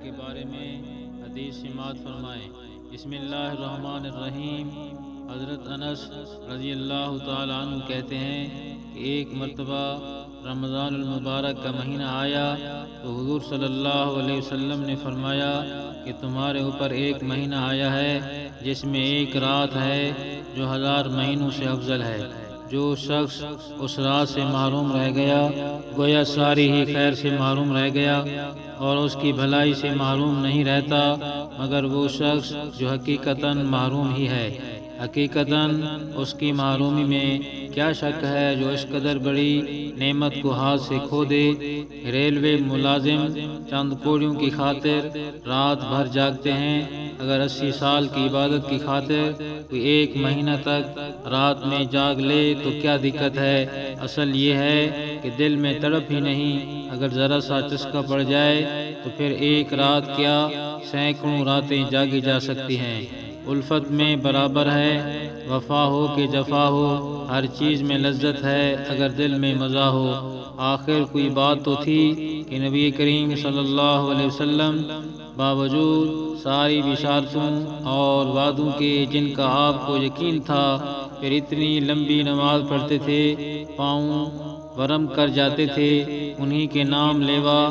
کے بارے میں حدیث سماعت فرمائیں۔ بسم اللہ الرحمن الرحیم۔ حضرت انس رضی اللہ تعالیٰ عنہ کہتے ہیں کہ ایک مرتبہ رمضان المبارک کا مہینہ آیا تو حضور صلی اللہ علیہ وسلم نے فرمایا کہ تمہارے اوپر ایک مہینہ آیا ہے جس میں ایک رات ہے جو 1000 مہینوں سے افضل ہے۔ جو شخص اس رات سے محروم رہ گیا گویا ساری ہی خیر سے محروم رہ گیا، اور اس کی بھلائی سے محروم نہیں رہتا مگر وہ شخص جو حقیقتاً محروم ہی ہے۔ حقیقتاً اس کی محرومی میں کیا شک ہے جو اس قدر بڑی نعمت کو ہاتھ سے کھو دے۔ ریلوے ملازم چند کوڑیوں کی خاطر رات بھر جاگتے ہیں، اگر 80 سال کی عبادت کی خاطر کوئی ایک مہینہ تک رات میں جاگ لے تو کیا دقت ہے؟ اصل یہ ہے کہ دل میں تڑپ ہی نہیں، اگر ذرا سا چسکا پڑ جائے تو پھر ایک رات کیا سینکڑوں راتیں جاگی جا سکتی ہیں۔ الفت میں برابر ہے، وفا ہو کہ جفا ہو، ہر چیز میں لذت ہے اگر دل میں مزہ ہو۔ آخر کوئی بات تو تھی کہ نبی کریم صلی اللہ علیہ وسلم باوجود ساری بشارتوں اور وعدوں کے جن کا آپ کو یقین تھا پھر اتنی لمبی نماز پڑھتے تھے، پاؤں ورم کر جاتے تھے۔ انہی کے نام لیوا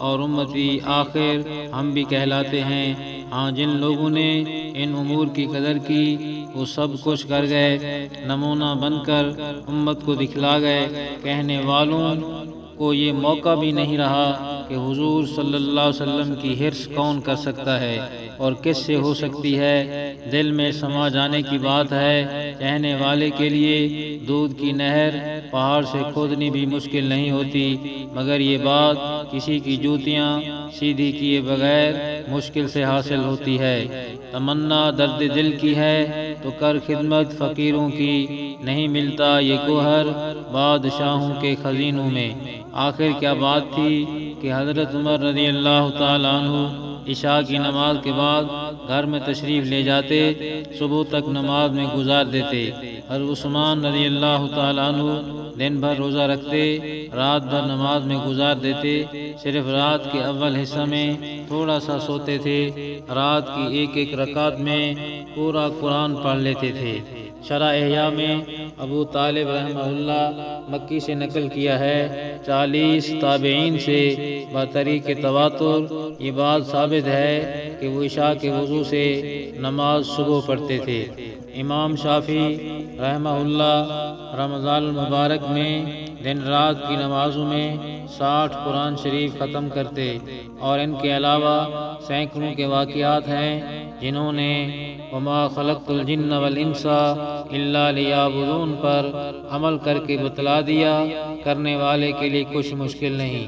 اور امتی آخر ہم بھی کہلاتے ہیں۔ ہاں، جن لوگوں نے ان امور کی قدر کی وہ سب کچھ کر گئے، نمونہ بن کر امت کو دکھلا گئے۔ کہنے والوں کو یہ موقع بھی نہیں رہا کہ حضور صلی اللہ علیہ وسلم کی حرص کون کر سکتا ہے اور کس سے ہو سکتی ہے؟ دل میں سما جانے کی بات ہے۔ کہنے والے کے لیے دودھ کی نہر پہاڑ سے کھودنی بھی مشکل نہیں ہوتی، مگر یہ بات کسی کی جوتیاں سیدھی کیے بغیر مشکل سے حاصل ہوتی ہے۔ تمنا درد دل کی ہے تو کر خدمت فقیروں کی، نہیں ملتا یہ گوہر بادشاہوں کے خزینوں میں۔ آخر کیا بات تھی کہ حضرت عمر رضی اللہ تعالیٰ عنہ عشاء کی نماز کے بعد گھر میں تشریف لے جاتے، صبح تک نماز میں گزار دیتے۔ حضرت عثمان رضی اللہ تعالیٰ عنہ دن بھر روزہ رکھتے، رات بھر نماز میں گزار دیتے، صرف رات کے اول حصہ میں تھوڑا سا سوتے تھے، رات کی ایک ایک رکعت میں پورا قرآن پڑھ لیتے تھے۔ شرح احیاء میں ابو طالب رحمہ اللہ مکی سے نقل کیا ہے، 40 تابعین سے بطریق تواتر یہ بات ثابت ہے کہ وہ عشاء کے وضو سے نماز صبح پڑھتے تھے۔ امام شافعی رحمہ اللہ رمضان المبارک میں دن رات کی نمازوں میں 60 قرآن شریف ختم کرتے، اور ان کے علاوہ سینکڑوں کے واقعات ہیں جنہوں نے وما خلقت الجن والانس الا لیعبدون پر عمل کر کے بتلا دیا۔ کرنے والے کے لیے کچھ مشکل نہیں۔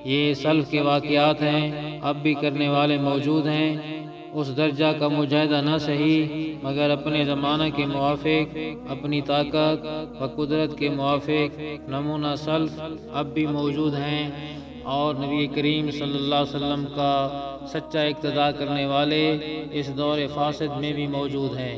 یہ سلف کے واقعات ہیں، اب بھی کرنے والے موجود ہیں۔ اس درجہ کا مجاہدہ نہ صحیح مگر اپنے زمانہ کے موافق، اپنی طاقت و قدرت کے موافق نمونہ سلف اب بھی موجود ہیں، اور نبی کریم صلی اللہ علیہ وسلم کا سچا اقتداء کرنے والے اس دور فاسد میں بھی موجود ہیں۔